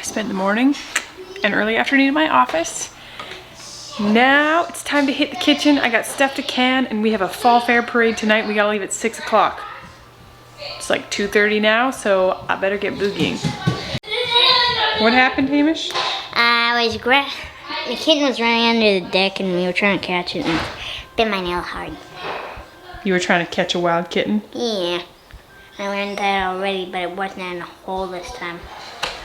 spent the morning and early afternoon in my office. Now it's time to hit the kitchen. I got stuff to can and we have a fall fair parade tonight. We gotta leave at 6 o'clock. It's like 2:30 now, so I better get boogieing. What happened, Hamish? The kitten was running under the deck and we were trying to catch it and it bit my nail hard. You were trying to catch a wild kitten? Yeah. I learned that already, but it wasn't in a hole this time.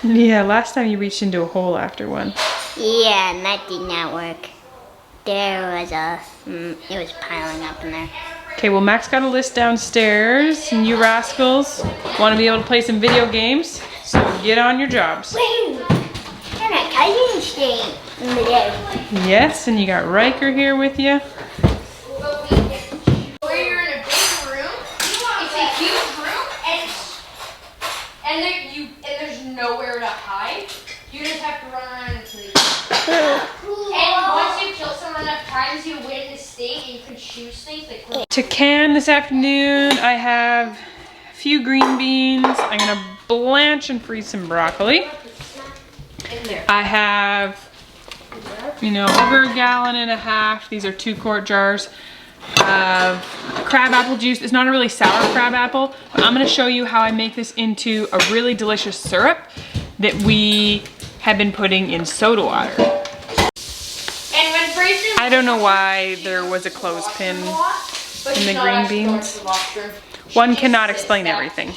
Yeah, last time you reached into a hole after one. Yeah, and that did not work. There was it was piling up in there. Okay, well Max got a list downstairs and you rascals want to be able to play some video games, so get on your jobs. Wait, and my cousin staying in the day. Yes, and you got Riker here with you. Where you're in a big room, it's a huge room, and there's nowhere to hide. You just have to run around and sleep. And once you kill someone enough times, you win this thing, and you can choose things like. To can this afternoon, I have a few green beans. I'm gonna blanch and freeze some broccoli. I have, over 1.5 gallons. These are 2-quart jars of crab apple juice. It's not a really sour crab apple, but I'm gonna show you how I make this into a really delicious syrup that we have been putting in soda water. I don't know why there was a clothespin in the green beans. One cannot explain everything.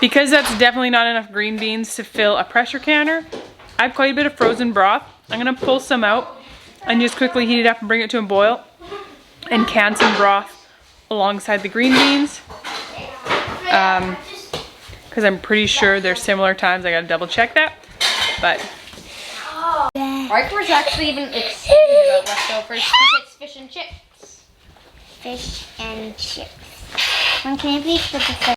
Because that's definitely not enough green beans to fill a pressure canner, I have quite a bit of frozen broth. I'm gonna pull some out and just quickly heat it up and bring it to a boil and can some broth alongside the green beans. Because I'm pretty sure there's similar times, I gotta double check that, but. Riker's actually even excited about leftovers because it's fish and chips. Fish and chips. Can you please put this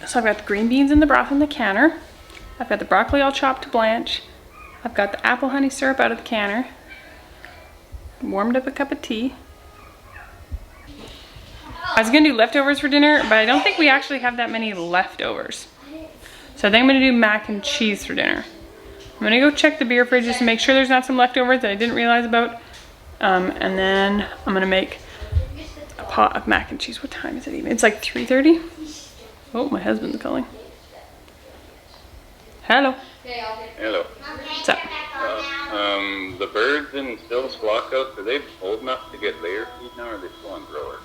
So I've got the green beans in the broth in the canner. I've got the broccoli all chopped to blanch. I've got the apple honey syrup out of the canner. Warmed up a cup of tea. I was gonna do leftovers for dinner, but I don't think we actually have that many leftovers. So I think I'm gonna do mac and cheese for dinner. I'm gonna go check the beer fridge just to make sure there's not some leftovers that I didn't realize about. And then I'm gonna make a pot of mac and cheese. What time is it even? It's like 3:30. Oh, my husband's calling. Hello. Hello. What's up? The birds in Still's flockhouse, are they old enough to get layer feed now, or are they still on grower?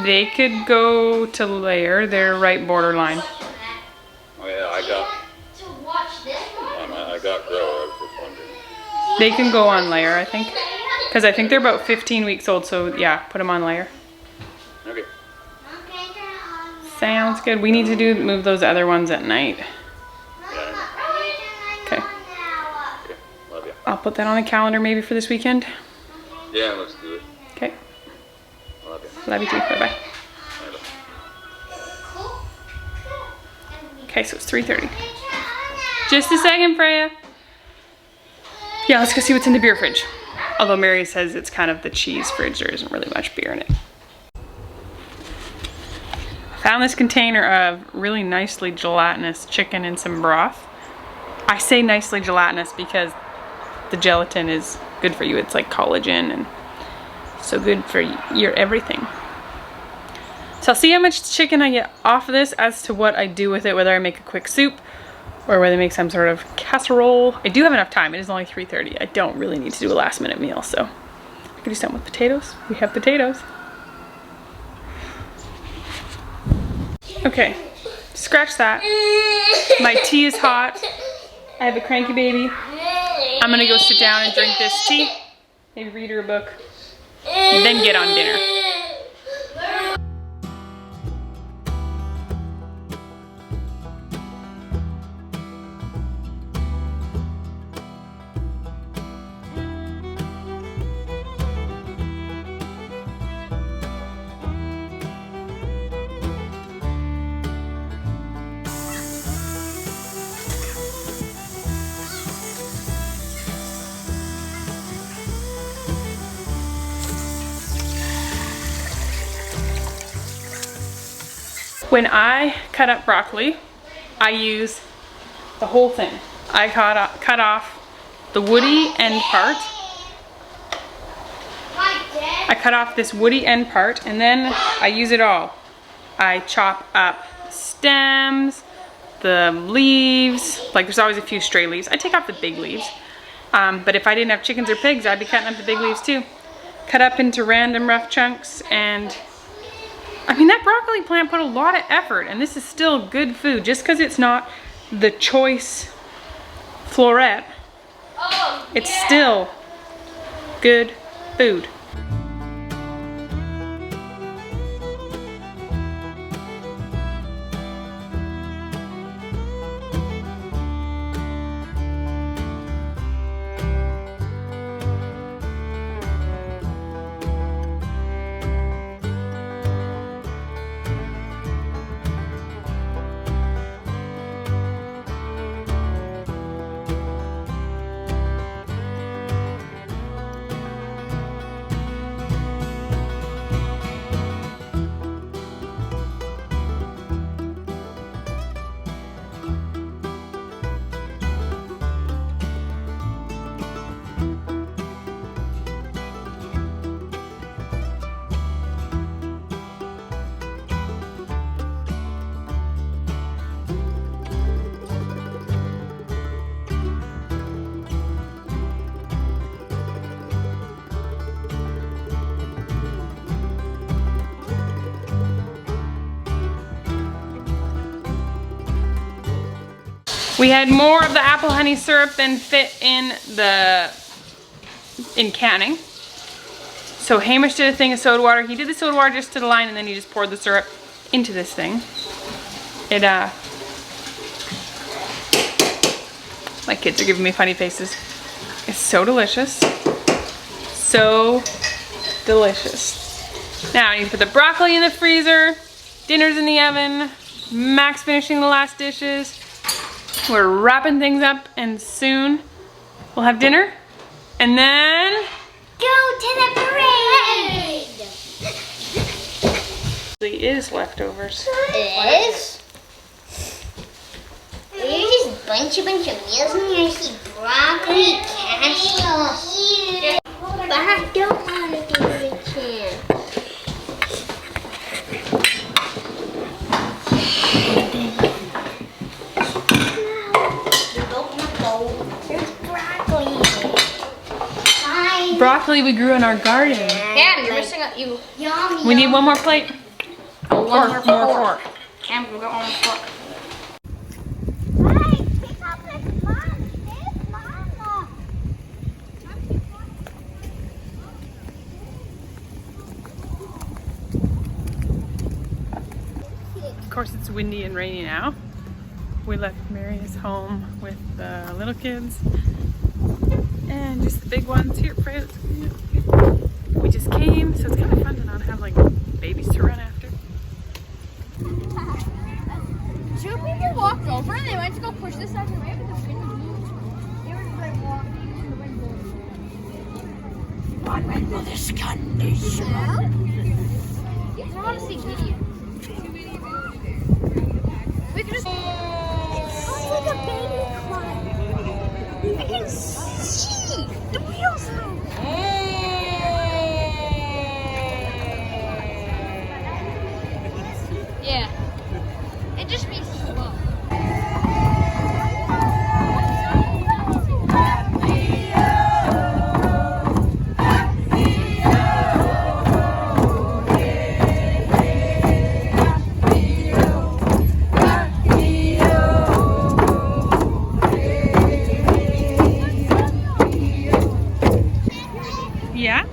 They could go to layer. They're right borderline. Oh yeah, I got grower. I was just wondering. They can go on layer, I think. Because I think they're about 15 weeks old, so yeah, put them on layer. Okay. Sounds good. We need to move those other ones at night. Okay. Okay. Love you. I'll put that on the calendar maybe for this weekend. Yeah, let's do it. Okay. Love you. Love you too. Bye-bye. Bye. Okay, so it's 3:30. Just a second, Freya. Yeah, let's go see what's in the beer fridge. Although Mary says it's kind of the cheese fridge. There isn't really much beer in it. Found this container of really nicely gelatinous chicken and some broth. I say nicely gelatinous because the gelatin is good for you. It's like collagen and so good for your everything. So I'll see how much chicken I get off of this as to what I do with it, whether I make a quick soup or whether I make some sort of casserole. I do have enough time. It is only 3:30. I don't really need to do a last minute meal, so I could do something with potatoes. We have potatoes. Okay, scratch that. My tea is hot. I have a cranky baby. I'm gonna go sit down and drink this tea, maybe read her a book, and then get on dinner. When I cut up broccoli, I use the whole thing. I cut off the woody end part. I cut off this woody end part and then I use it all. I chop up stems, the leaves, like there's always a few stray leaves. I take off the big leaves. But if I didn't have chickens or pigs, I'd be cutting up the big leaves too. Cut up into random rough chunks, and I mean, that broccoli plant put a lot of effort, and this is still good food. Just because it's not the choice floret, it's still good food. We had more of the apple honey syrup than fit in canning. So Hamish did a thing of soda water. He did the soda water just to the line, and then he just poured the syrup into this thing. My kids are giving me funny faces. It's so delicious. So delicious. Now I need to put the broccoli in the freezer. Dinner's in the oven. Mac's finishing the last dishes. We're wrapping things up and soon we'll have dinner. And then Go to the parade! it is leftovers. It is? There's just bunch of meals in here. I see broccoli, cashew. But I don't want to do the can. There's broccoli. Broccoli we grew in our garden. Dad, you're missing out. You. Yum, We need one more plate. One Or more fork. And we'll go on the fork. Pick up this mom. This mama. Of course it's windy and rainy now. We left Marius home with the little kids and just the big ones here. We just came, so it's kind of fun to not have like babies to run after. Two people walked over and they went to go push this out of the way, but the wind moved. They were just like walking and the wind blew. When will this condition? I want to see Gideon. We could just. It's like a baby climb. I can see the wheels move. Yeah. It just means slow. Yeah?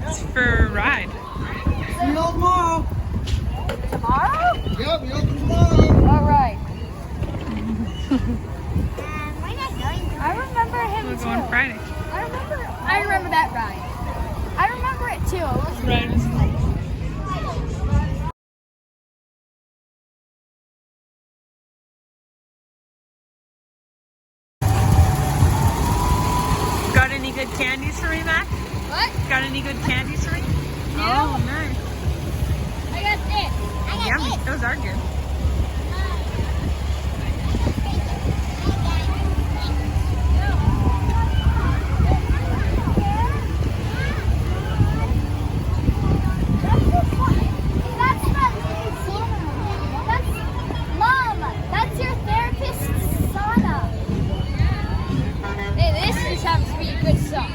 It's for a ride. See you tomorrow. Tomorrow? Yep, we open tomorrow. All right. We're not going to. I remember him We'll too. go on Friday. I remember that ride. I remember it too. It was Right. Got any good candies for me, Mac? What? Got any good candies for me? No. Oh, nice. I got this. Yummy. Those are good. That's your therapist's sauna. Hey, this just happens to be a good song.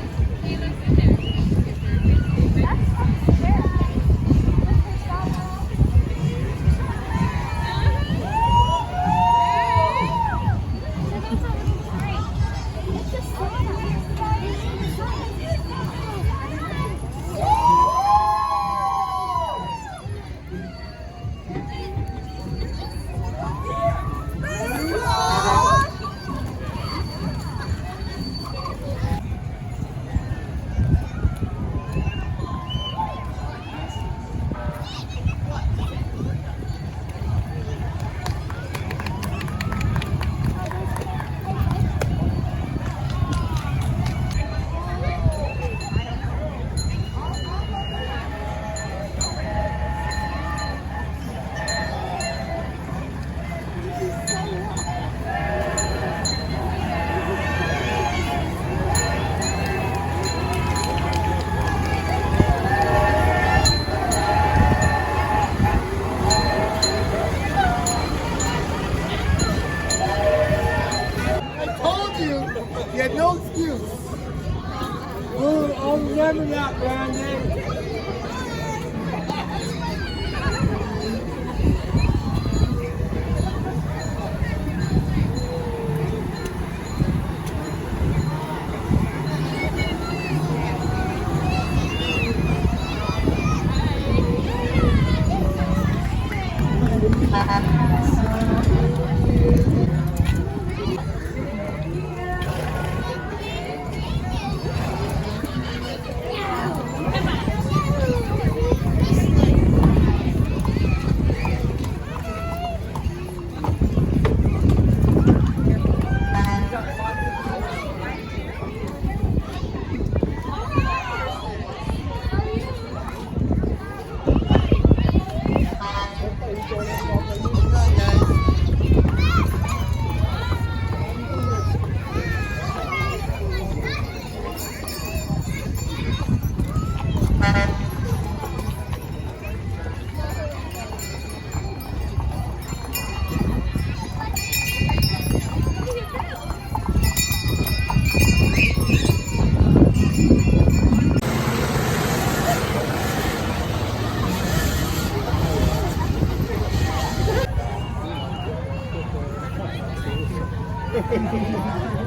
You had no excuse. I'll remember that, Brandon. Bye.